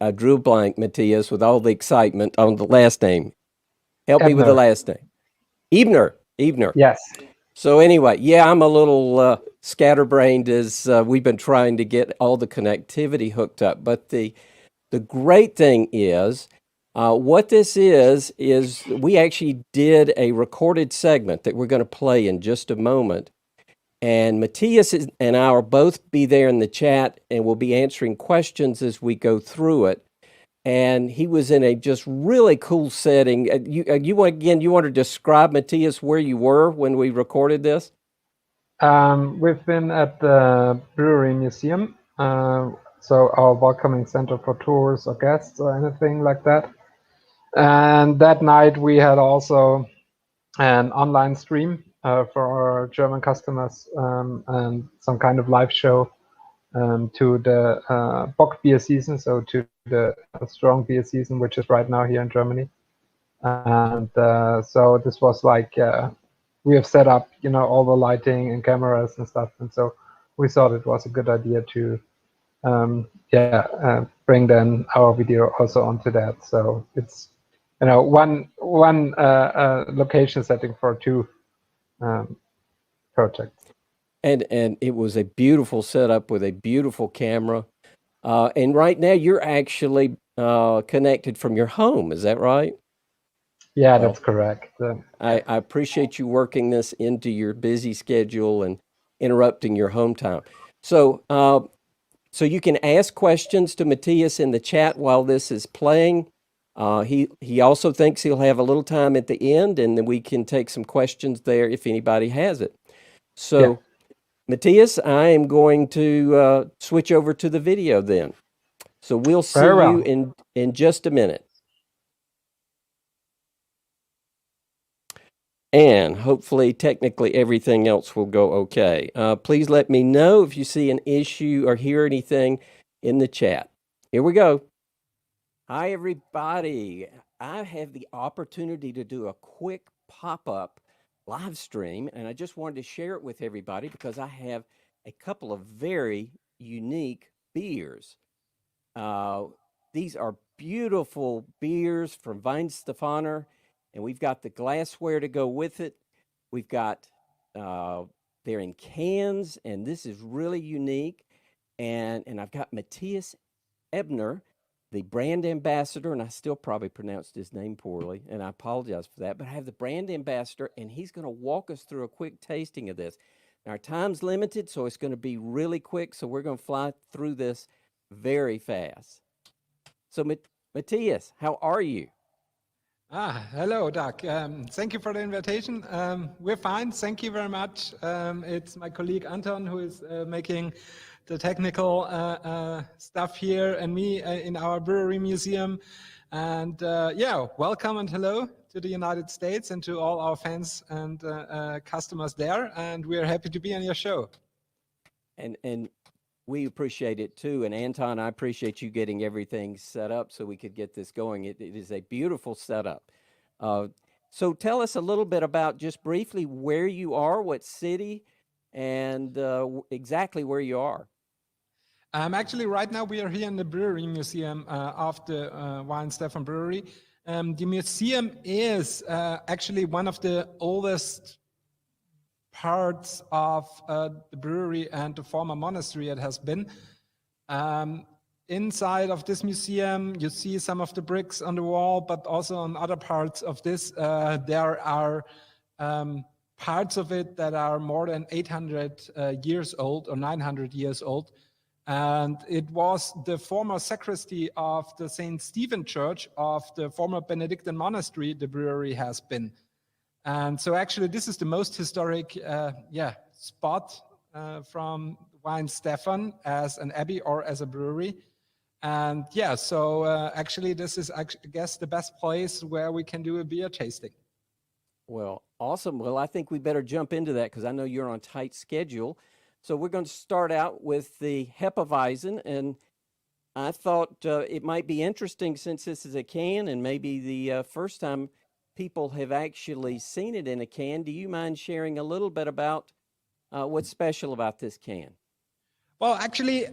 I drew a blank, Matthias, with all the excitement on the last name. Help me with the Ebner. last name. Ebner. Ebner. Yes. So anyway, yeah, I'm a little scatterbrained as we've been trying to get all the connectivity hooked up. But the great thing is, what this is we actually did a recorded segment that we're going to play in just a moment. And Matthias and I will both be there in the chat, and we'll be answering questions as we go through it. And he was in a just really cool setting. You want to describe, Matthias, where you were when we recorded this? We've been at the Brewery Museum, so our welcoming center for tours or guests or anything like that. And that night we had also an online stream for our German customers and some kind of live show to the Bock beer season, so to the strong beer season, which is right now here in Germany. And so this was like we have set up, all the lighting and cameras and stuff, and so we thought it was a good idea to bring then our video also onto that. So it's one location setting for two projects. And it was a beautiful setup with a beautiful camera. And right now you're actually connected from your home. Is that right? Yeah, Well, that's correct. I appreciate you working this into your busy schedule and interrupting your home time. So, so you can ask questions to Matthias in the chat while this is playing. He also thinks he'll have a little time at the end, and then we can take some questions there if anybody has it. So, Yeah. Matthias, I am going to switch over to the video then. So we'll see Very well. you in just a minute. And hopefully, technically, everything else will go okay. Please let me know if you see an issue or hear anything in the chat. Here we go. Hi, everybody. I have the opportunity to do a quick pop-up live stream, and I just wanted to share it with everybody because I have a couple of very unique beers. These are beautiful beers from Weihenstephaner, and we've got the glassware to go with it. We've got, they're in cans, and this is really unique. And I've got Matthias Ebner, the brand ambassador, and I still probably pronounced his name poorly, and I apologize for that, but I have the brand ambassador, and he's going to walk us through a quick tasting of this. Now, our time's limited, so it's going to be really quick, so we're going to fly through this very fast. So, Matthias, how are you? Hello, Doug. Thank you for the invitation. We're fine. Thank you very much. It's my colleague Anton who is making the technical stuff here and me in our brewery museum. And welcome and hello to the United States and to all our fans and customers there. And we're happy to be on your show. And we appreciate it too. And Anton, I appreciate you getting everything set up so we could get this going. It is a beautiful setup. So tell us a little bit about, just briefly, where you are, what city, and exactly where you are. Actually, right now we are here in the brewery museum of the Weihenstephaner brewery. The museum is actually one of the oldest parts of the brewery and the former monastery it has been. Inside of this museum, you see some of the bricks on the wall, but also on other parts of this, there are parts of it that are more than 800 years old or 900 years old. And it was the former sacristy of the St. Stephen Church of the former Benedictine monastery the brewery has been. And so actually this is the most historic spot from Weihenstephaner as an abbey or as a brewery. And actually this is, I guess, the best place where we can do a beer tasting. Well, awesome. Well, I think we better jump into that because I know you're on a tight schedule. So we're going to start out with the Hefeweissbier, and I thought it might be interesting since this is a can and maybe the first time people have actually seen it in a can. Do you mind sharing a little bit about what's special about this can? Well, actually,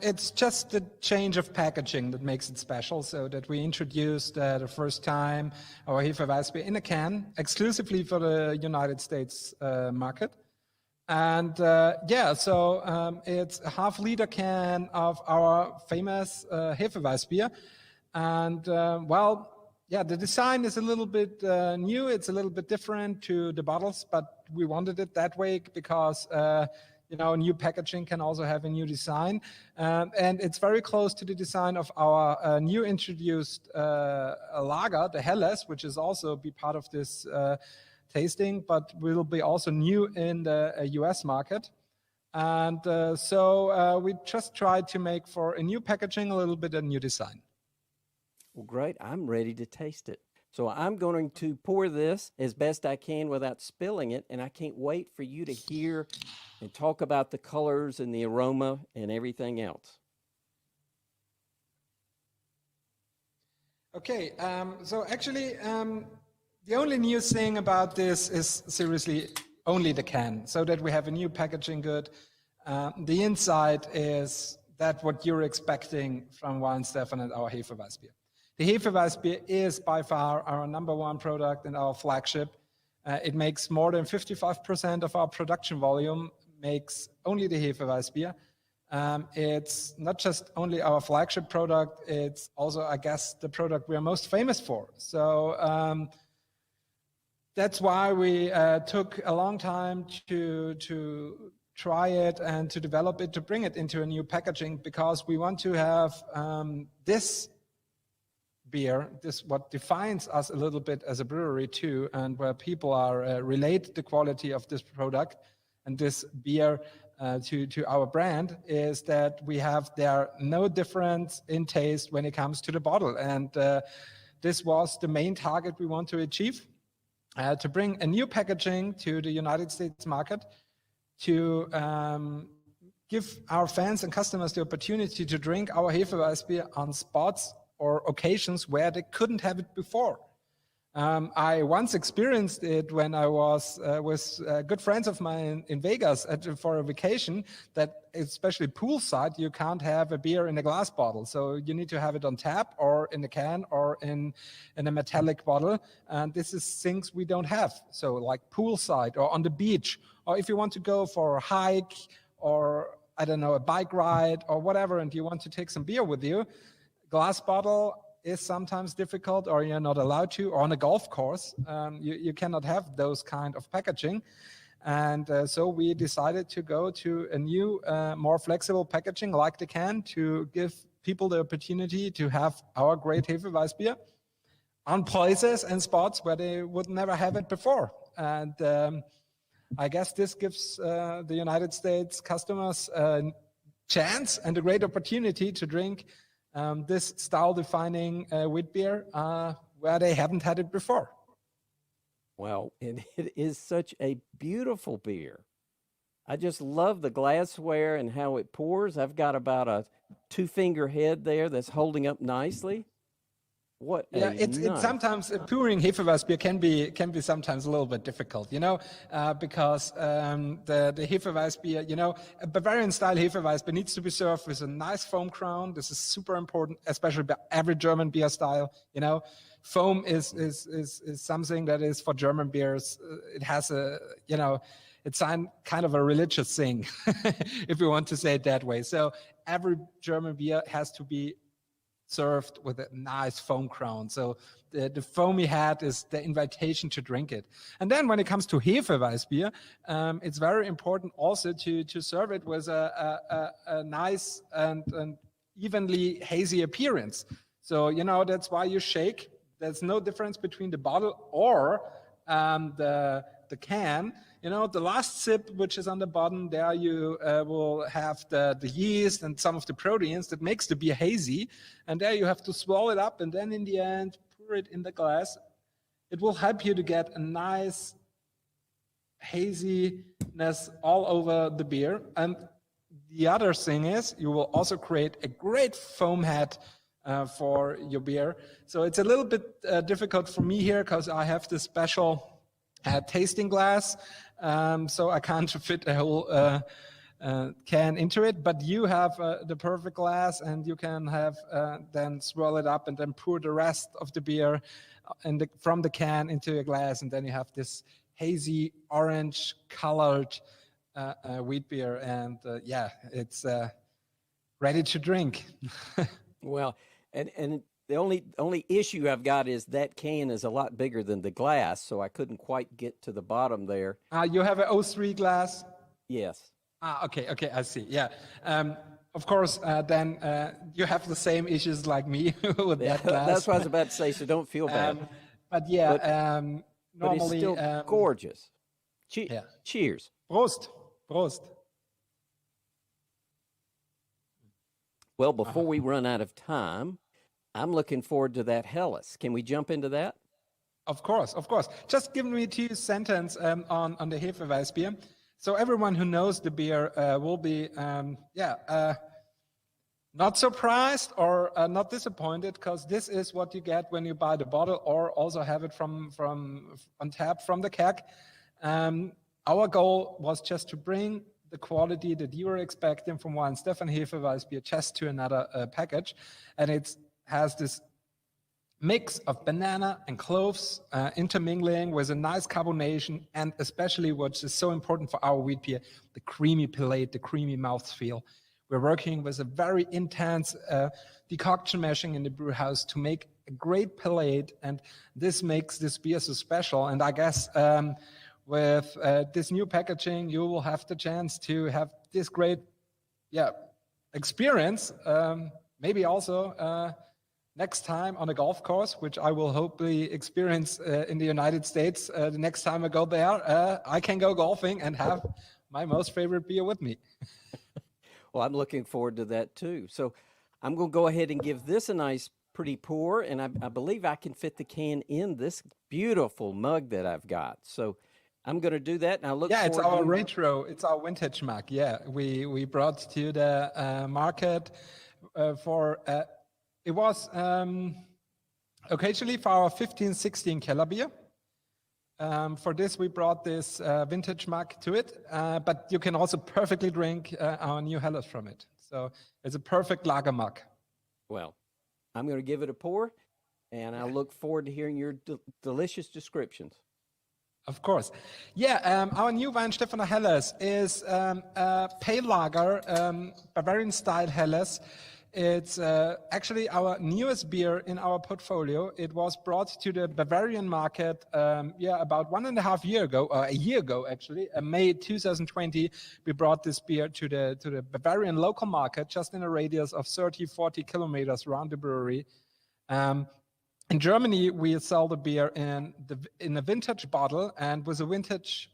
it's just the change of packaging that makes it special. So that we introduced the first time our Hefeweissbier in a can, exclusively for the United States market. And so it's a half-liter can of our famous Hefeweissbier. And the design is a little bit new. It's a little bit different to the bottles, but we wanted it that way because new packaging can also have a new design. And it's very close to the design of our new introduced lager, the Helles, which is also be part of this tasting, but will be also new in the US market. And so we just tried to make for a new packaging, a little bit a new design. Well, great. I'm ready to taste it. So I'm going to pour this as best I can without spilling it, and I can't wait for you to hear and talk about the colors and the aroma and everything else. Okay, so actually, the only new thing about this is seriously only the can, so that we have a new packaging good. The inside is that what you're expecting from Weihenstephaner and our Hefeweissbier. The Hefeweissbier is by far our #1 product and our flagship. It makes more than 55% of our production volume, makes only the Hefeweissbier. It's not just only our flagship product, it's also, I guess, the product we are most famous for. So that's why we took a long time to try it and to develop it, to bring it into a new packaging, because we want to have this beer, this what defines us a little bit as a brewery too, and where people are relate the quality of this product and this beer to our brand, is that we have there no difference in taste when it comes to the bottle. And this was the main target we want to achieve, to bring a new packaging to the United States market, to give our fans and customers the opportunity to drink our Hefeweissbier on spots or occasions where they couldn't have it before. I once experienced it when I was with good friends of mine in Vegas for a vacation, that especially poolside, you can't have a beer in a glass bottle. So you need to have it on tap or in a can or in a metallic bottle. And this is things we don't have. So like poolside or on the beach, or if you want to go for a hike or, I don't know, a bike ride or whatever, and you want to take some beer with you, glass bottle is sometimes difficult, or you're not allowed to, or on a golf course, you cannot have those kind of packaging. And so we decided to go to a new, more flexible packaging like the can, to give people the opportunity to have our great Hefeweissbier on places and spots where they would never have it before. And I guess this gives the United States customers a chance and a great opportunity to drink this style-defining wheat beer where they haven't had it before. Well, and it is such a beautiful beer. I just love the glassware and how it pours. I've got about a 2-finger head there that's holding up nicely. What it's sometimes pouring Hefeweissbier can be sometimes a little bit difficult, because the Hefeweissbier, a Bavarian style Hefeweissbier needs to be served with a nice foam crown. This is super important, especially by every German beer style. Foam is something that is for German beers. It has it's kind of a religious thing, if you want to say it that way. So every German beer has to be served with a nice foam crown. So the foamy head is the invitation to drink it. And then when it comes to Hefeweissbier, it's very important also to serve it with a nice and evenly hazy appearance. So, that's why you shake. There's no difference between the bottle or the can. The last sip, which is on the bottom, there you will have the yeast and some of the proteins that makes the beer hazy. And there you have to swallow it up, and then in the end, pour it in the glass. It will help you to get a nice haziness all over the beer. And the other thing is, you will also create a great foam head for your beer. So it's a little bit difficult for me here, because I have this special tasting glass, so I can't fit a whole can into it, but you have the perfect glass, and you can have then swirl it up and then pour the rest of the beer from the can into a glass, and then you have this hazy orange colored wheat beer, and yeah, it's ready to drink. Well, and the only issue I've got is that can is a lot bigger than the glass, so I couldn't quite get to the bottom there. You have an O3 glass? Yes. Okay, I see. Yeah. Of course, then you have the same issues like me with that glass. That's what I was about to say, so don't feel bad. But yeah, but it's normally still gorgeous. yeah. Cheers. Prost. Well, before we run out of time, I'm looking forward to that Helles. Can we jump into that? Of course. Just give me 2 sentences on the Hefeweissbier. So everyone who knows the beer will be, not surprised or not disappointed, because this is what you get when you buy the bottle or also have it from on tap from the keg. Our goal was just to bring the quality that you were expecting from Weihenstephaner Hefeweissbier just to another package, and it has this mix of banana and cloves intermingling with a nice carbonation, and especially what is so important for our wheat beer, the creamy palate, the creamy mouthfeel. We're working with a very intense decoction mashing in the brew house to make a great palate, and this makes this beer so special. And I guess with this new packaging, you will have the chance to have this great experience, maybe also next time on a golf course, which I will hopefully experience in the United States. The next time I go there, I can go golfing and have my most favorite beer with me. Well, I'm looking forward to that too. So I'm going to go ahead and give this a nice, pretty pour, and I believe I can fit the can in this beautiful mug that I've got. So I'm going to do that, and I look forward to... Yeah, it's our retro, it's our vintage mug. Yeah, we brought to the market for... It was occasionally for our 15-16 Keller beer. For this, we brought this vintage mug to it, but you can also perfectly drink our new Helles from it. So it's a perfect lager mug. Well, I'm going to give it a pour, and I look forward to hearing your delicious descriptions. Of course. Yeah, our new Weihenstephaner Helles is a pale lager, Bavarian-style Helles. It's actually our newest beer in our portfolio. It was brought to the Bavarian market, about 1.5 years ago, or a year ago actually, May 2020. We brought this beer to the Bavarian local market, just in a radius of 30-40 kilometers around the brewery. In Germany, we sell the beer in a vintage bottle and with a vintage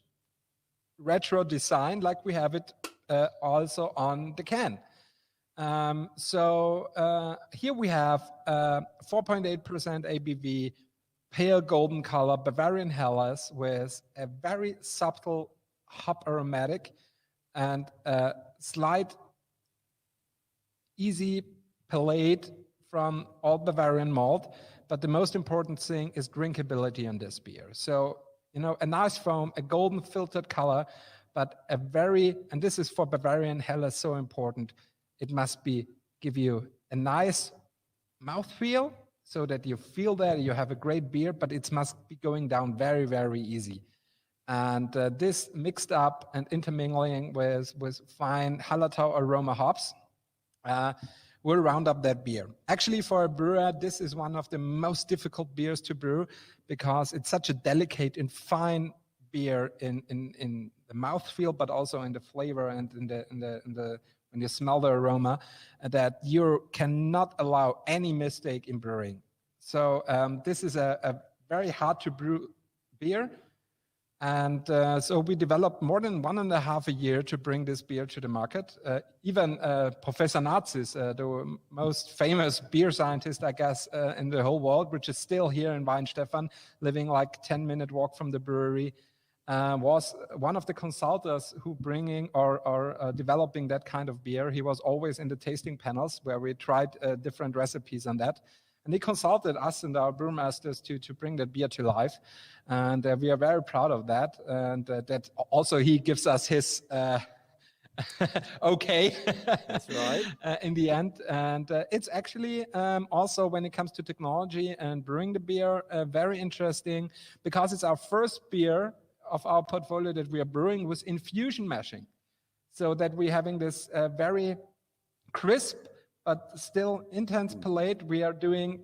retro design, like we have it also on the can. Here we have 4.8% ABV, pale golden color, Bavarian Helles with a very subtle hop aromatic and a slight easy palate from all Bavarian malt. But the most important thing is drinkability on this beer. So, a nice foam, a golden filtered color, but and this is for Bavarian Helles so important, it must give you a nice mouthfeel so that you feel that you have a great beer, but it must be going down very, very easy. And this mixed up and intermingling with fine Hallertau aroma hops will round up that beer. Actually, for a brewer, this is one of the most difficult beers to brew because it's such a delicate and fine beer in the mouthfeel, but also in the flavor and in the when you smell the aroma, that you cannot allow any mistake in brewing. So this is a very hard to brew beer. And so we developed more than 1.5 years to bring this beer to the market. Even Professor Nazis, the most famous beer scientist, I guess, in the whole world, which is still here in Weihenstephaner, living like 10-minute walk from the brewery, was one of the consultants who bringing or developing that kind of beer. He was always in the tasting panels where we tried different recipes on that. And he consulted us and our brewmasters to bring that beer to life. And we are very proud of that. And that also he gives us his Okay. That's right. In the end. And it's actually also, when it comes to technology and brewing the beer, very interesting, because it's our first beer of our portfolio that we are brewing with infusion mashing. So that we're having this very crisp but still intense palate. We are doing,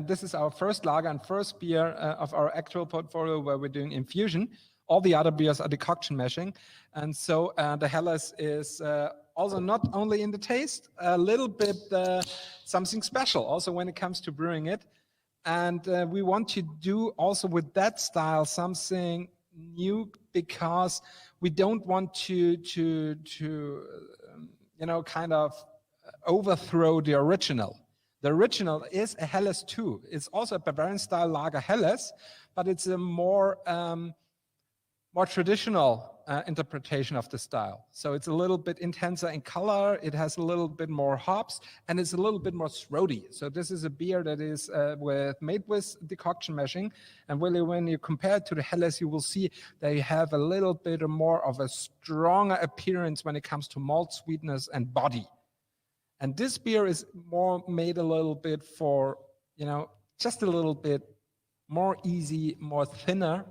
this is our first lager and first beer of our actual portfolio where we're doing infusion. All the other beers are decoction mashing. And so the Helles is also not only in the taste, a little bit something special also when it comes to brewing it. And we want to do also with that style something new, because we don't want to kind of overthrow the original. The original is a Helles too. It's also a Bavarian style lager Helles, but it's a more traditional interpretation of the style. So it's a little bit intenser in color, it has a little bit more hops, and it's a little bit more throaty. So this is a beer that is made with decoction mashing, and really when you compare it to the Helles, you will see they have a little bit more of a stronger appearance when it comes to malt sweetness and body. And this beer is more made a little bit for, just a little bit more easy, more thinner,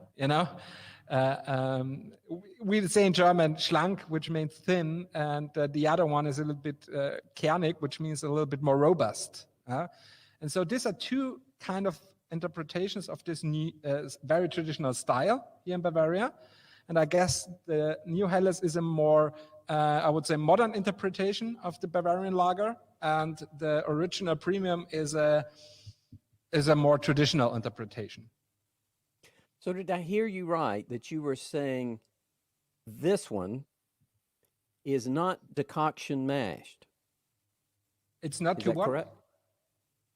we say in German schlank, which means thin, and the other one is a little bit kernig, which means a little bit more robust. And so these are two kind of interpretations of this new, very traditional style here in Bavaria. And I guess the new Helles is a more, I would say, modern interpretation of the Bavarian lager, and the original premium is a more traditional interpretation. So did I hear you right that you were saying this one is not decoction mashed? It's not Is to that what? correct?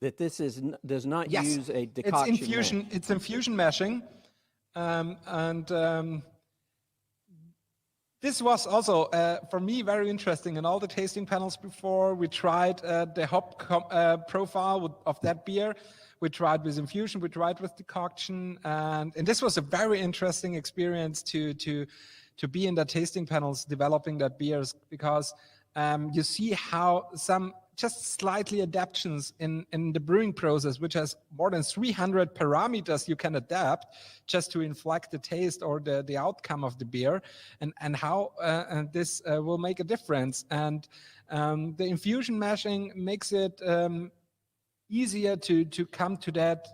That this does not Yes, use a decoction it's infusion. mash. It's infusion mashing, this was also, for me, very interesting. In all the tasting panels before, we tried the hop profile of that beer. We tried with infusion, we tried with decoction, and this was a very interesting experience to be in the tasting panels developing that beers, because you see how some just slightly adaptations in the brewing process, which has more than 300 parameters you can adapt just to inflect the taste or the outcome of the beer, and how this will make a difference. And the infusion mashing makes it easier to come to that,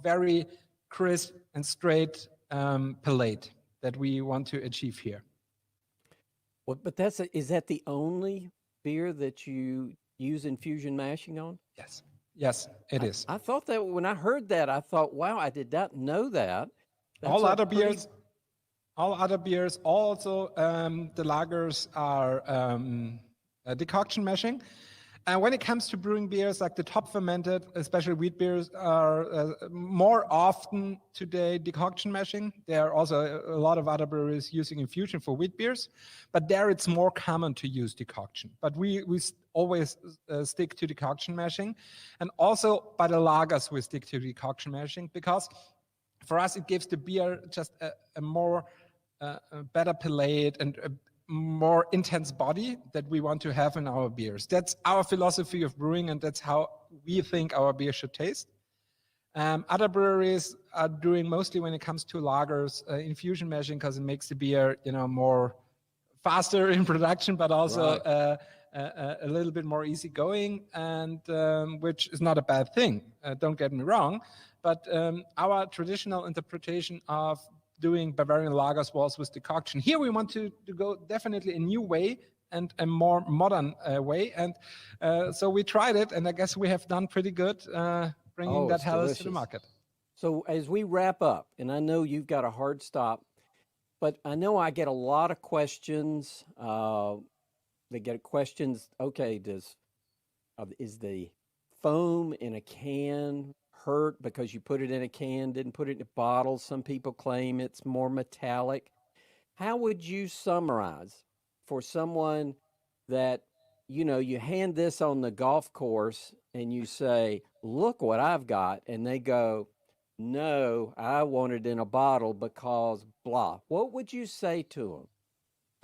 very crisp and straight palate that we want to achieve here. Well, but is that the only beer that you use infusion mashing on? Yes, it is. I thought that when I heard that, I thought, wow, I did not know that. All other beers, also the lagers are decoction mashing. And when it comes to brewing beers, like the top fermented, especially wheat beers, are more often today decoction mashing. There are also a lot of other breweries using infusion for wheat beers, but there it's more common to use decoction. But we always stick to decoction mashing. And also by the lagers, we stick to decoction mashing, because for us, it gives the beer just a more better palate and a more intense body that we want to have in our beers. That's our philosophy of brewing, and that's how we think our beer should taste. Other breweries are doing, mostly when it comes to lagers, infusion mashing, because it makes the beer, more faster in production, but also a little bit more easygoing, and which is not a bad thing. Don't get me wrong, but our traditional interpretation of doing Bavarian lagers was with decoction. Here we want to go definitely a new way and a more modern way, and so we tried it, and I guess we have done pretty good bringing that Helles to the market. So as we wrap up, and I know you've got a hard stop, but I know I get a lot of questions. They get questions, okay, is the foam in a can hurt because you put it in a can, didn't put it in a bottle? Some people claim it's more metallic. How would you summarize for someone that, you hand this on the golf course and you say, look what I've got, and they go, no, I want it in a bottle because blah. What would you say to them?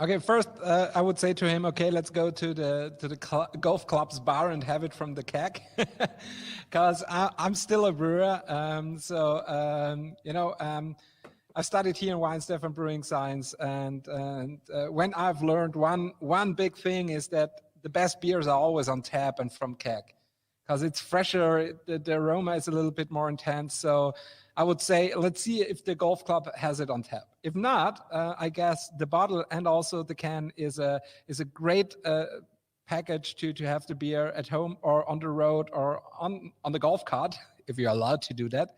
Okay, first I would say to him, okay, let's go to the golf club's bar and have it from the keg, because I'm still a brewer. I studied here in Weihenstephaner Brewing Science, and when I've learned one big thing is that the best beers are always on tap and from keg, because it's fresher, the aroma is a little bit more intense. So I would say, let's see if the golf club has it on tap. If not, I guess the bottle and also the can is a great package to have the beer at home or on the road or on the golf cart, if you're allowed to do that.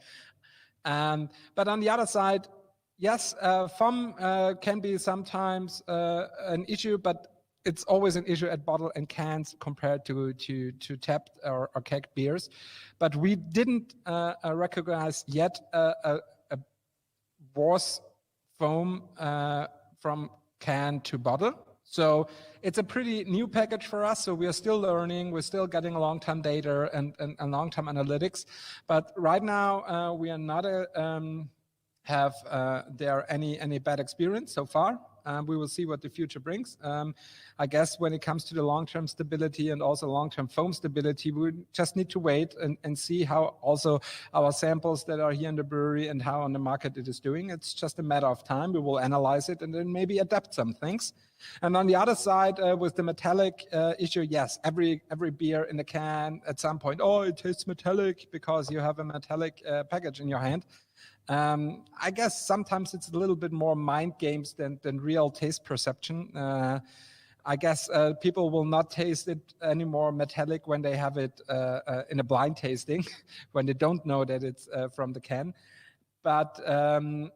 But on the other side, yes, foam can be sometimes an issue, but it's always an issue at bottle and cans compared to tapped or keg beers. But we didn't recognize yet a worse foam from can to bottle. So it's a pretty new package for us. So we are still learning. We're still getting long-term data and long-term analytics. But right now we are not have there any bad experience so far. We will see what the future brings. I guess when it comes to the long-term stability and also long-term foam stability, we just need to wait and see how also our samples that are here in the brewery and how on the market it is doing. It's just a matter of time. We will analyze it and then maybe adapt some things. And on the other side, with the metallic issue, yes, every beer in the can at some point, oh, it tastes metallic because you have a metallic package in your hand. I guess sometimes it's a little bit more mind games than real taste perception. I guess people will not taste it anymore metallic when they have it in a blind tasting, when they don't know that it's from the can. But on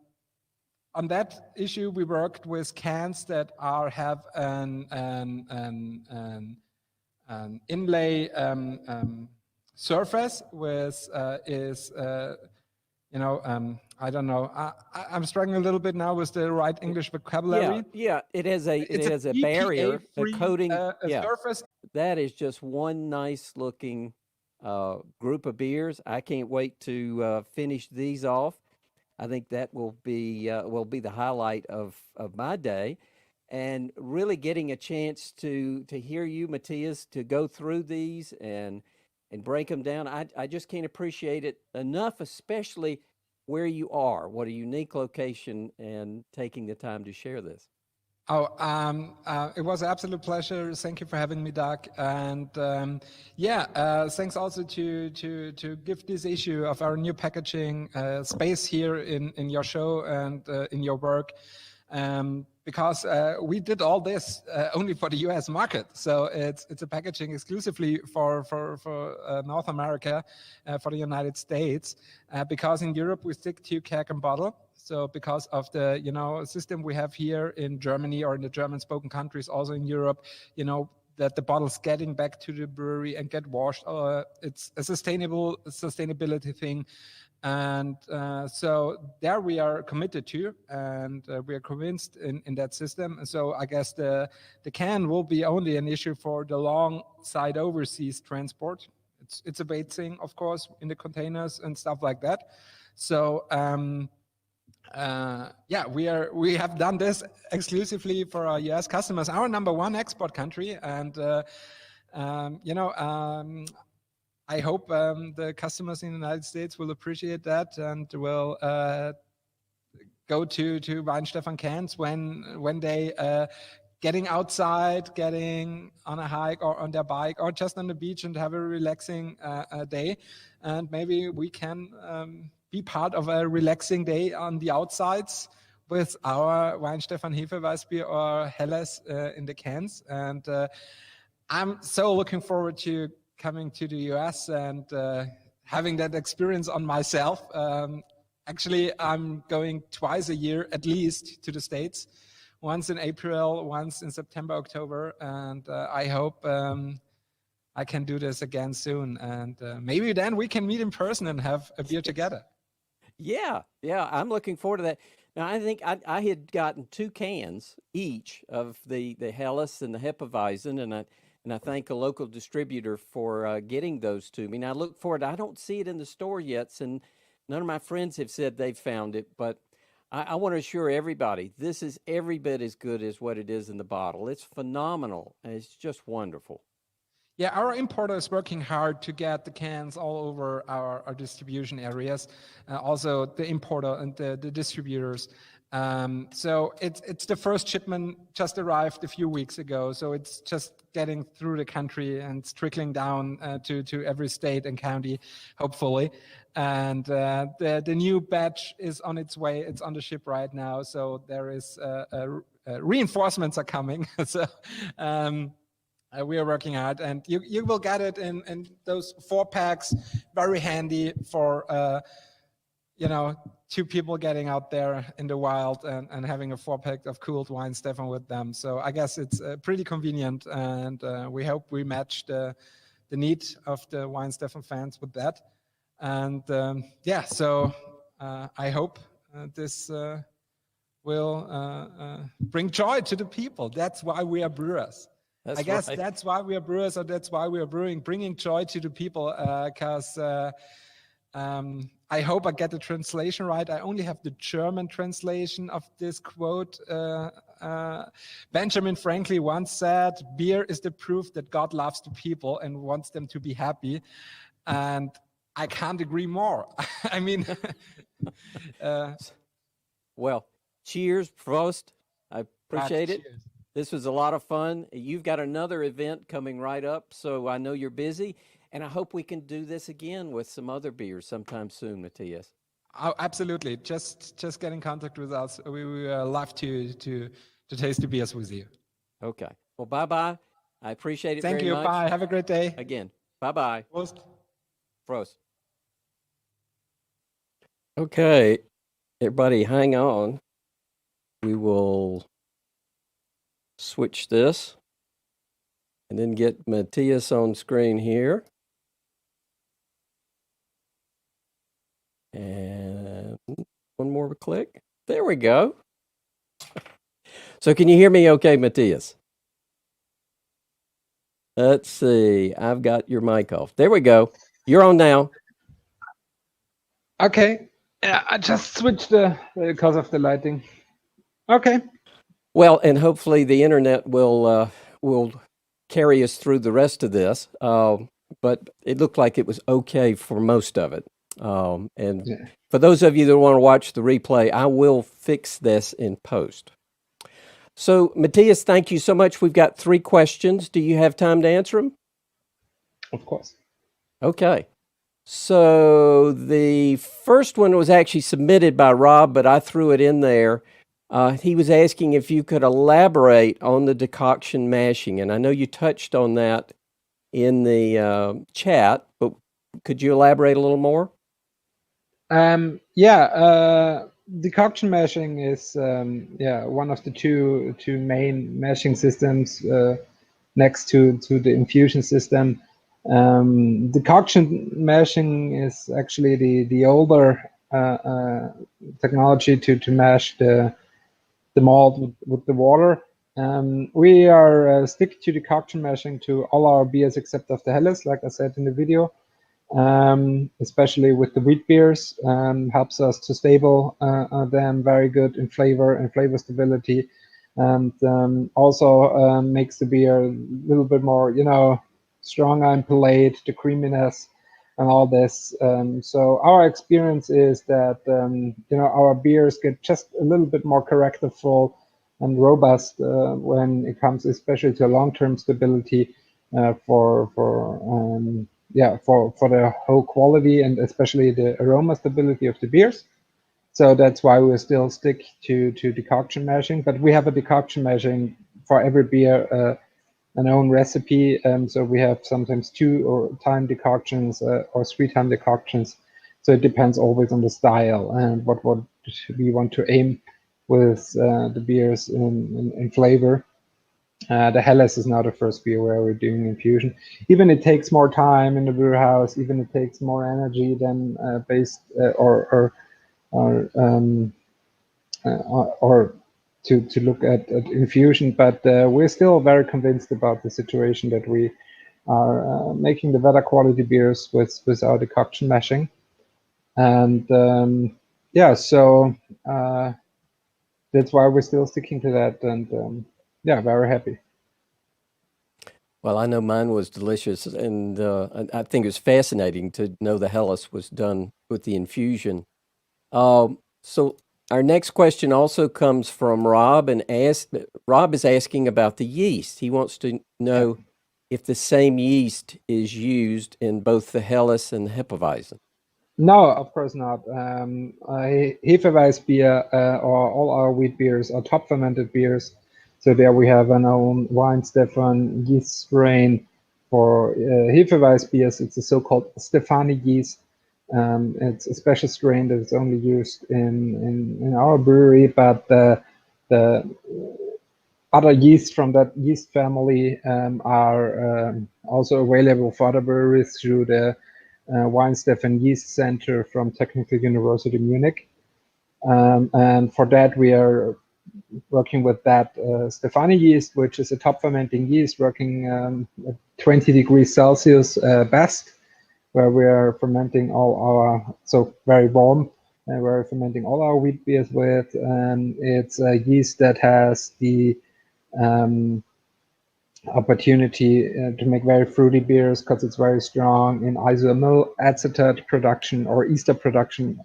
that issue, we worked with cans that have an inlay surface with I don't know. I'm struggling a little bit now with the right English vocabulary. Yeah. It has a barrier, a coating. Surface. That is just one nice looking group of beers. I can't wait to finish these off. I think that will be the highlight of my day, and really getting a chance to hear you, Matthias, to go through these and break them down. I just can't appreciate it enough, especially where you are. What a unique location, and taking the time to share this. It was an absolute pleasure. Thank you for having me, Doug. And thanks also to give this issue of our new packaging space here in your show and in your work. Because we did all this only for the US market. So it's a packaging exclusively for North America, for the United States, because in Europe we stick to keg and bottle. So because of the system we have here in Germany or in the German-spoken countries, also in Europe, that the bottle's getting back to the brewery and get washed. It's a sustainability thing. And so there we are committed to, and we are convinced in that system. And so I guess the can will be only an issue for the long side overseas transport. It's a weight thing, of course, in the containers and stuff like that. So we have done this exclusively for our US customers, our number one export country, and I hope the customers in the United States will appreciate that and will go to Weihenstephaner cans when they getting outside, getting on a hike or on their bike or just on the beach and have a relaxing day. And maybe we can be part of a relaxing day on the outsides with our Weihenstephaner Hefeweissbier or Helles in the cans. And I'm so looking forward to coming to the US and having that experience on myself. Actually, I'm going twice a year at least to the States, once in April, once in September, October, and I hope I can do this again soon. And maybe then we can meet in person and have a beer together. Yeah, I'm looking forward to that. Now, I think I had gotten 2 cans each of the Helles and the Hefeweizen, and I thank a local distributor for getting those to me. Now, I look forward. I don't see it in the store yet, and none of my friends have said they've found it, but I want to assure everybody, this is every bit as good as what it is in the bottle. It's phenomenal. And it's just wonderful. Yeah, our importer is working hard to get the cans all over our distribution areas. Also, the importer and the distributors. So it's the first shipment just arrived a few weeks ago. So it's just getting through the country and it's trickling down to every state and county, hopefully. And the new batch is on its way. It's on the ship right now. So there is reinforcements are coming. So. We are working hard, and you will get it in those 4-packs, very handy for two people getting out there in the wild and having a 4-pack of cooled Weihenstephaner with them. So I guess it's pretty convenient, and we hope we match the need of the Weihenstephaner fans with that. And so I hope this will bring joy to the people. That's why we are brewers. That's I guess right. that's why we are brewers, or that's why we are brewing, bringing joy to the people. Because I hope I get the translation right. I only have the German translation of this quote. Benjamin Franklin once said, "Beer is the proof that God loves the people and wants them to be happy." And I can't agree more. I mean, well, cheers, Prost. I appreciate it. Cheers. This was a lot of fun. You've got another event coming right up, so I know you're busy, and I hope we can do this again with some other beers sometime soon, Matthias. Oh, absolutely. Just get in contact with us. We love to taste the beers with you. Okay. Well, bye-bye. I appreciate it Thank very you. much. Bye. Have a great day. Again, bye-bye. Prost. Prost. Okay, everybody hang on. We will switch this and then get Matthias on screen here. And one more click. There we go. So can you hear me okay, Matthias? Let's see. I've got your mic off. There we go. You're on now. Okay. Yeah, I just switched because of the lighting. Okay. Well, and hopefully the internet will carry us through the rest of this. But it looked like it was okay for most of it. For those of you that want to watch the replay, I will fix this in post. So, Matthias, thank you so much. We've got 3 questions. Do you have time to answer them? Of course. Okay. So the first one was actually submitted by Rob, but I threw it in there. He was asking if you could elaborate on the decoction mashing, and I know you touched on that in the chat, but could you elaborate a little more? Decoction mashing is one of the two main mashing systems next to the infusion system. Decoction mashing is actually the older technology to mash the malt with the water. We are stick to decoction mashing to all our beers except of the Helles, like I said in the video. Especially with the wheat beers, helps us to stable them very good in flavor and flavor stability, and also makes the beer a little bit more, stronger and palate, the creaminess and all this. So our experience is that our beers get just a little bit more characterful and robust when it comes, especially to long-term stability for the whole quality and especially the aroma stability of the beers. So that's why we still stick to decoction mashing, but we have a decoction mashing for every beer, an own recipe. So we have sometimes 2-time decoctions or 3-time decoctions. So it depends always on the style and what we want to aim with the beers in flavor. The Helles is now the first beer where we're doing infusion. Even it takes more time in the brew house. Even it takes more energy than to look at infusion. But we're still very convinced about the situation that we are making the better quality beers with our decoction mashing. And that's why we're still sticking to that, and yeah, very happy. Well, I know mine was delicious, and I think it was fascinating to know the Helles was done with the infusion. So our next question also comes from Rob, and Rob is asking about the yeast. He wants to know if the same yeast is used in both the Helles and the Hefeweizen. No, of course not. Hefeweissbier or all our wheat beers are top fermented beers. So there we have an own Weihenstephaner yeast strain. For Hefeweissbiers, it's a so-called Stephani yeast. It's a special strain that is only used in our brewery, but the other yeasts from that yeast family are also available for other breweries through the Weihenstephaner Yeast Center from Technical University Munich. And for that, we are working with that Stephani yeast, which is a top fermenting yeast working at 20 degrees Celsius best, where we are fermenting all our, so very warm, and we're fermenting all our wheat beers with. It's a yeast that has the opportunity to make very fruity beers because it's very strong in isoamyl acetate production or ester production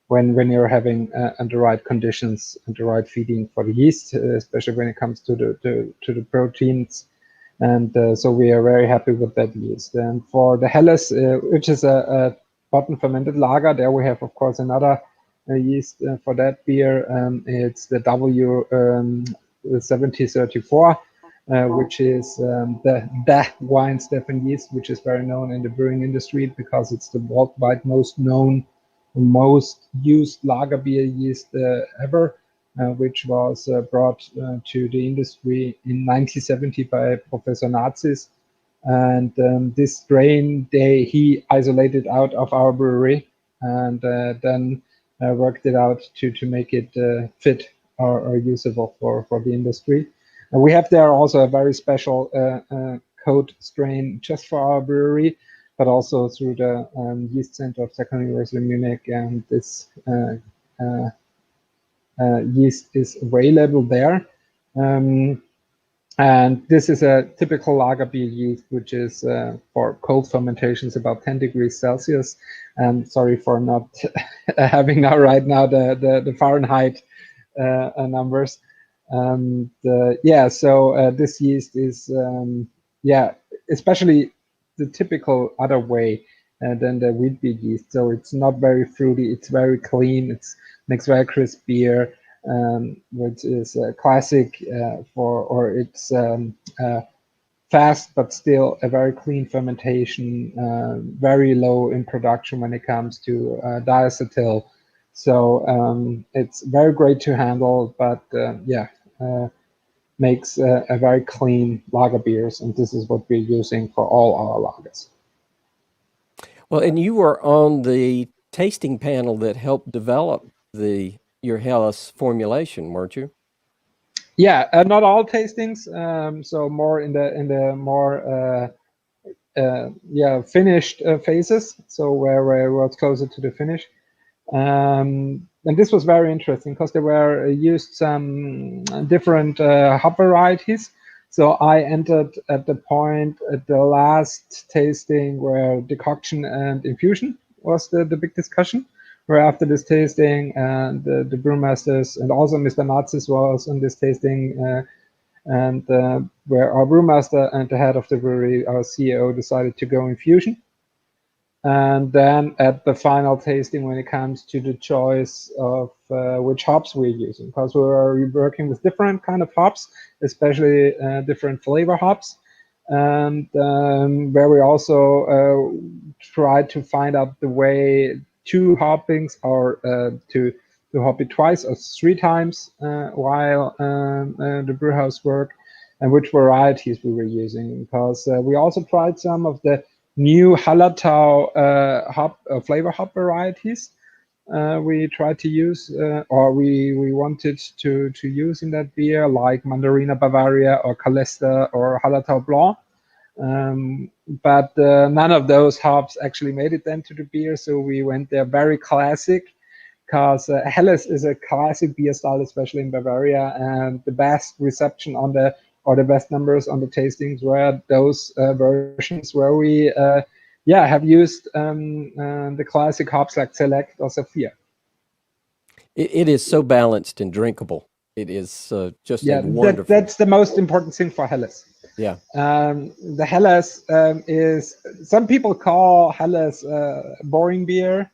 when you're having the right conditions and the right feeding for the yeast, especially when it comes to the proteins. And so we are very happy with that yeast. And for the Helles, which is a bottom fermented lager, there we have, of course, another yeast for that beer. It's the W7034, which is the Weihenstephaner yeast, which is very known in the brewing industry because it's the worldwide most known, most used lager beer yeast ever, which was brought to the industry in 1970 by Professor Nazis. And this strain he isolated out of our brewery and then worked it out to make it fit or usable for the industry. And we have there also a very special code strain just for our brewery, but also through the Yeast Center of Technical University Munich, and this yeast is available there. And this is a typical lager beer yeast, which is for cold fermentations about 10 degrees Celsius. Sorry for not having now right now the Fahrenheit numbers. So this yeast is especially the typical other way than the wheat beer yeast. So it's not very fruity. It's very clean. It makes very crisp beer, which is classic it's fast but still a very clean fermentation, very low in production when it comes to diacetyl. So it's very great to handle, but makes a very clean lager beers, and this is what we're using for all our lagers. Well, and you were on the tasting panel that helped develop your Helles formulation, weren't you? Yeah, not all tastings. So more in the more finished phases. So where it was closer to the finish. And this was very interesting because there were used some different hop varieties. So I entered at the point at the last tasting where decoction and infusion was the big discussion. Where after this tasting, the brewmasters and also Mr. Nazis was on this tasting, and where our brewmaster and the head of the brewery, our CEO, decided to go infusion. And then at the final tasting, when it comes to the choice of which hops we're using, because we're working with different kind of hops, especially different flavor hops, and where we also try to find out the way two hoppings or to hop it twice or three times while the brewhouse work, and which varieties we were using, because we also tried some of the new Hallertau flavor hop varieties we tried to use or we wanted to use in that beer, like Mandarina Bavaria or Calesta or Hallertau Blanc. But none of those hops actually made it then to the beer, so we went there very classic because Helles is a classic beer style, especially in Bavaria, and the best reception on the or the best numbers on the tastings were those versions where we have used the classic hops like Select or Saphir. It is so balanced and drinkable. It is just a Yeah, wonderful. that's the most important thing for Helles. Yeah. The Helles is, some people call Helles boring beer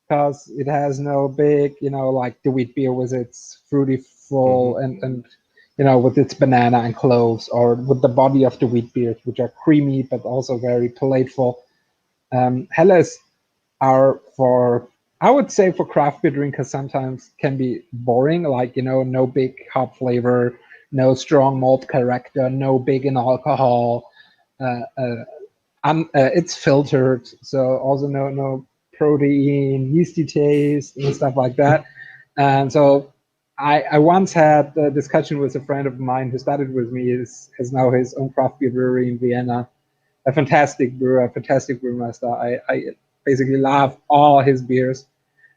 because it has no big, like the wheat beer with its fruity full and with its banana and cloves, or with the body of the wheat beers, which are creamy but also very palateful. Helles are I would say for craft beer drinkers sometimes can be boring, like, no big hop flavor, no strong malt character, no big in alcohol. It's filtered, so also no protein, yeasty taste and stuff like that. And so I once had a discussion with a friend of mine who started with me, has now his own craft beer brewery in Vienna, a fantastic brewer, a fantastic brewmaster. I basically love all his beers.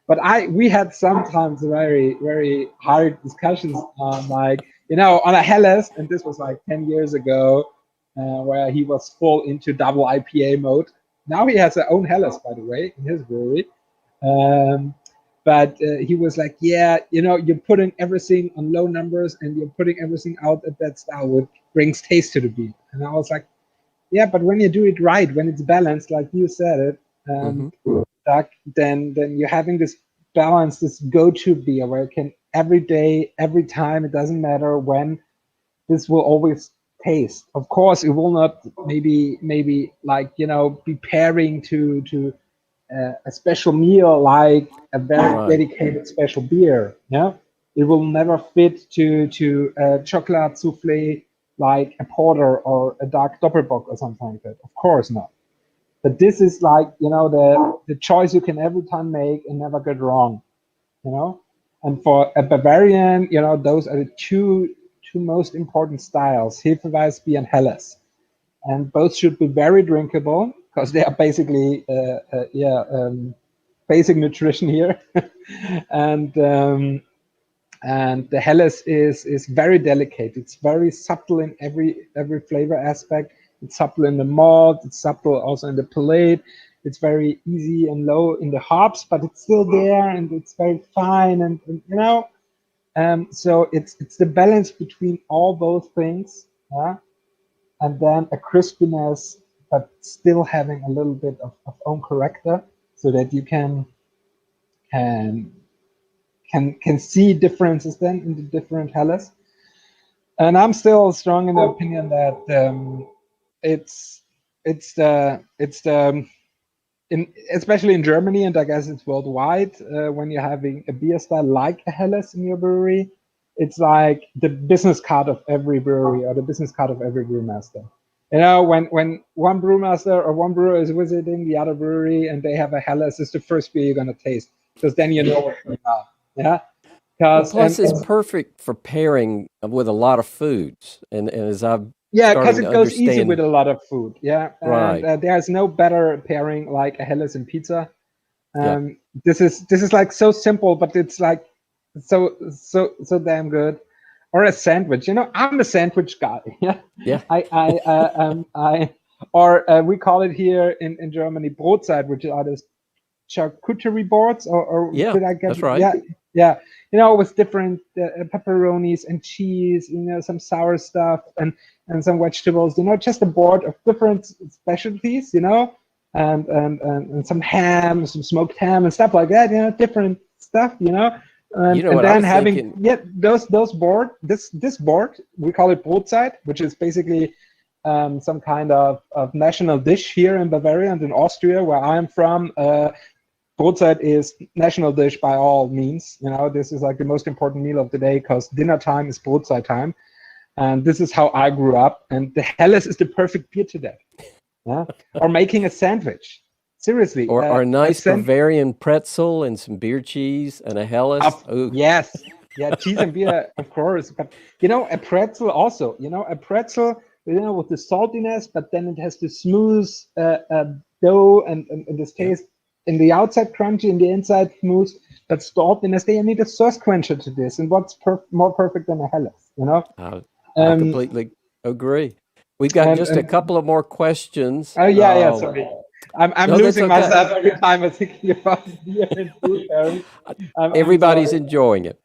But we had sometimes very, very hard discussions on, like, on a Helles, and this was like 10 years ago, where he was full into double IPA mode. Now he has his own Helles, by the way, in his brewery. But he was like, yeah, you're putting everything on low numbers and you're putting everything out at that style, which brings taste to the beer. And I was like, yeah, but when you do it right, when it's balanced, like you said it, Doug, then you're having this balance, this go-to beer where it can every day, every time, it doesn't matter when, this will always taste. Of course, it will not maybe like, be pairing to a special meal, like a very dedicated special beer. Yeah, it will never fit to a chocolate souffle like a porter or a dark doppelbock or something like that. Of course not. But this is like, the choice you can every time make and never get wrong. And for a Bavarian, those are the two most important styles: Hefeweissbier and Helles, and both should be very drinkable because they are basically basic nutrition here. And the Helles is very delicate. It's very subtle in every flavor aspect. It's subtle in the malt. It's subtle also in the palate. It's very easy and low in the hops, but it's still there, and it's very fine. And so it's the balance between all those things, yeah. And then a crispiness, but still having a little bit of own character, so that you can see differences then in the different Helles. And I'm still strong in the opinion that it's especially in Germany, and I guess it's worldwide, when you're having a beer style like a Helles in your brewery, it's like the business card of every brewery or the business card of every brewmaster. When one brewmaster or one brewer is visiting the other brewery and they have a Helles, it's the first beer you're gonna taste, because then you know what you are. Yeah. Plus, it's perfect for pairing with a lot of foods, and as I've because it goes easy with a lot of food. Yeah, right. And there's no better pairing like a Helles and pizza. This is like so simple, but it's like so damn good. Or a sandwich. I'm a sandwich guy. Yeah. We call it here in Germany Brotzeit, which are the charcuterie boards, or did I get that's right. Yeah, with different pepperonis and cheese, some sour stuff and some vegetables, just a board of different specialties, and some ham, some smoked ham and stuff like that, different stuff, and then having those board, this board, we call it Brotzeit, which is basically some kind of national dish here in Bavaria and in Austria, where I'm from. Brotzeit is national dish by all means. This is like the most important meal of the day, because dinner time is Brotzeit time. And this is how I grew up. And the Helles is the perfect beer today. Yeah? Or making a sandwich. Seriously. Or a nice Bavarian pretzel and some beer cheese and a Helles. Yes. Yeah, cheese and beer, of course. But, a pretzel also. A pretzel, with the saltiness, but then it has the smooth dough and this taste. in the outside crunchy, in the inside smooth, but stored in a state. I need a thirst quencher to this, and what's more perfect than a Helles, you know? I completely agree. We've got just a couple of more questions. Oh yeah, sorry. I'm No, that's losing okay. myself every time I'm thinking about beer and food pairing. Everybody's enjoying it.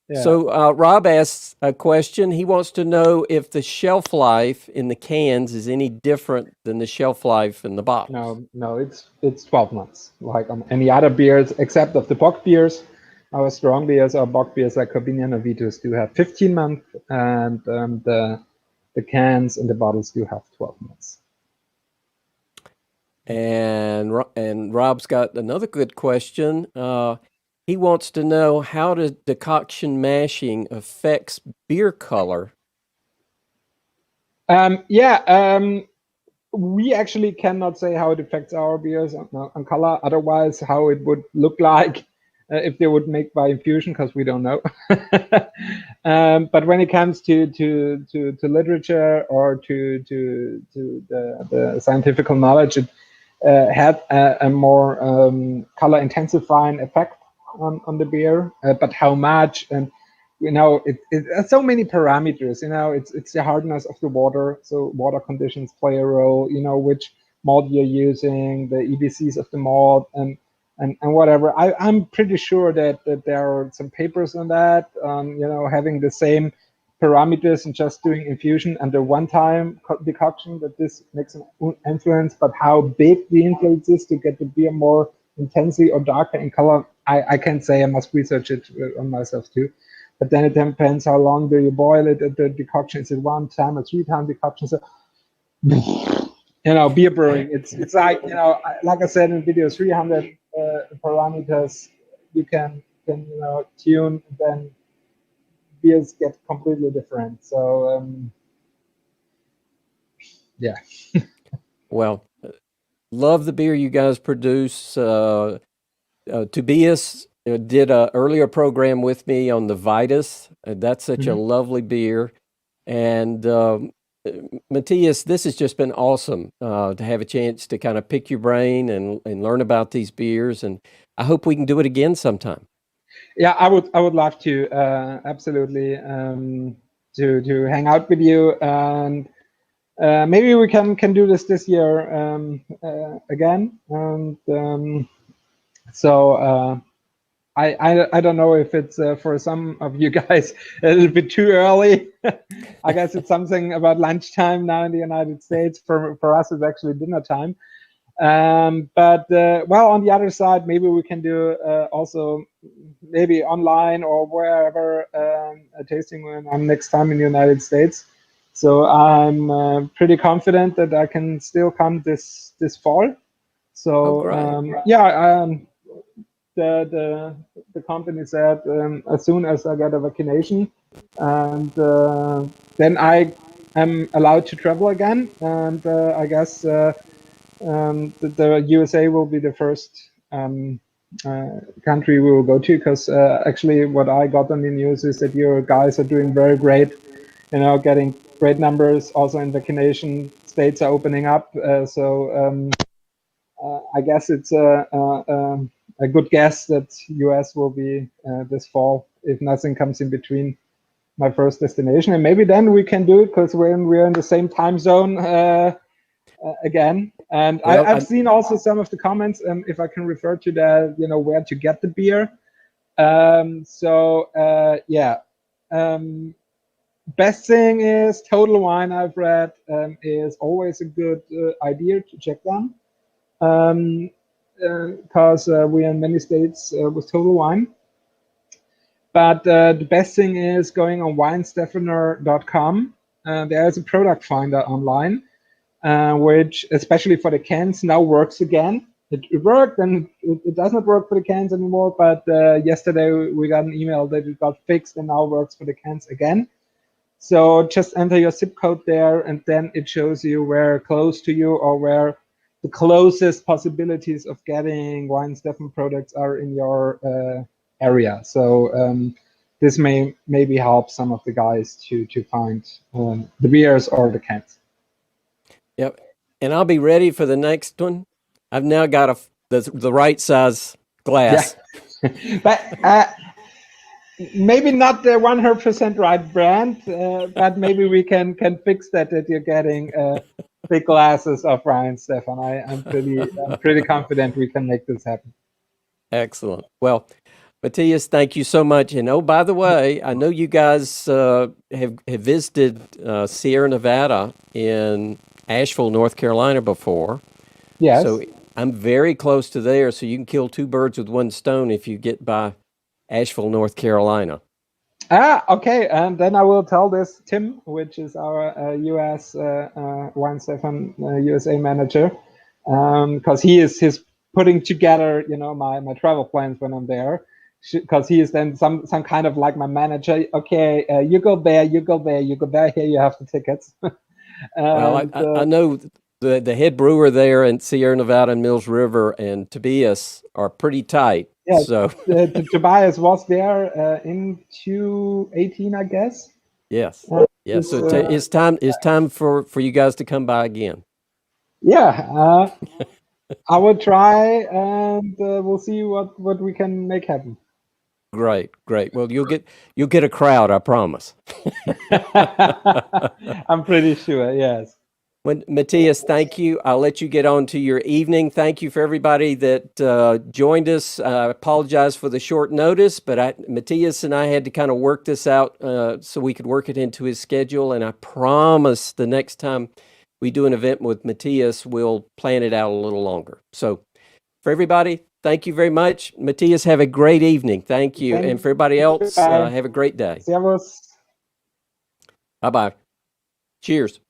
Yeah. So Rob asks a question. He wants to know if the shelf life in the cans is any different than the shelf life in the bottles. No, it's 12 months, like on any other beers, except of the bock beers. Our strong beers, our bock beers like Corbinian or Vitus do have 15 months, and the cans and the bottles do have 12 months. And Rob's got another good question. He wants to know how does decoction mashing affects beer color. We actually cannot say how it affects our beers on color. Otherwise, how it would look like if they would make by infusion, because we don't know. But when it comes to literature or to the scientific knowledge, it had a more color intensifying effect on the beer. But how much, and it so many parameters. It's the hardness of the water, so water conditions play a role. Which malt you're using, the EBCs of the malt, and whatever. I'm pretty sure that there are some papers on that. Having the same parameters and just doing infusion under one-time decoction, that this makes an influence. But how big the influence is to get the beer more intensely or darker in color, I can't say. I must research it on myself too. But then it depends how long do you boil it at the decoction. Is it 1 time or 3 time decoction? So, beer brewing, it's like, like I said in the video, 300 parameters you can tune, then beers get completely different. So, yeah. Well, love the beer you guys produce. Tobias did an earlier program with me on the Vitus. That's such a lovely beer. And Matthias, this has just been awesome to have a chance to kind of pick your brain and learn about these beers. And I hope we can do it again sometime. Yeah, I would love to, absolutely, to hang out with you, and maybe we can do this year again. And so I don't know if it's for some of you guys a little bit too early. I guess it's something about lunchtime now in the United States. For us, it's actually dinner time. But on the other side, maybe we can do also maybe online or wherever a tasting when I'm next time in the United States. So I'm pretty confident that I can still come this fall. So the company said as soon as I get a vacation, and then I am allowed to travel again, and I guess the USA will be the first country we will go to, because actually what I got on the news is that your guys are doing very great, getting great numbers. Also in vaccination states are opening up, so I guess it's a good guess that US will be this fall, if nothing comes in between my first destination. And maybe then we can do it, because when we're in the same time zone again. And I've seen also some of the comments, if I can refer to that, where to get the beer. Best thing is Total Wine, I've read, is always a good idea to check them. Because we're in many states with Total Wine. But the best thing is going on Weihenstephaner.com. There's a product finder online, which, especially for the cans, now works again. It worked, and it does not work for the cans anymore. But yesterday we got an email that it got fixed and now works for the cans again. So just enter your zip code there, and then it shows you where close to you or where the closest possibilities of getting Weihenstephaner products are in your area. So this may maybe help some of the guys to find the beers or the cans. Yep. And I'll be ready for the next one. I've now got the right size glass. But maybe not the 100% right brand, but maybe we can fix that you're getting big glasses of Weihenstephaner. I'm pretty confident we can make this happen. Excellent. Well, Matthias, thank you so much. And oh, by the way, I know you guys have visited Sierra Nevada in Asheville, North Carolina before. Yes. So I'm very close to there, so you can kill two birds with one stone if you get by Asheville, North Carolina. Okay. And then I will tell this Tim, which is our US Weihenstephaner USA manager, because he's putting together, my travel plans when I'm there. Because he is then some kind of like my manager. Okay, you go there, you go there, you go there. Here you have the tickets. Well, I know the head brewer there in Sierra Nevada and Mills River and Tobias are pretty tight. Yeah, so Tobias was there in 2018, I guess. Yes, yes. So it's time for you guys to come by again. Yeah, I will try, and we'll see what we can make happen. Great. Well, you'll get a crowd, I promise. I'm pretty sure, yes. Well, Matthias, thank you. I'll let you get on to your evening. Thank you for everybody that joined us. I apologize for the short notice, but Matthias and I had to kind of work this out so we could work it into his schedule. And I promise the next time we do an event with Matthias, we'll plan it out a little longer. So for everybody, thank you very much. Matthias, have a great evening. Thank you. And for everybody else, have a great day. Servus. Bye-bye. Cheers.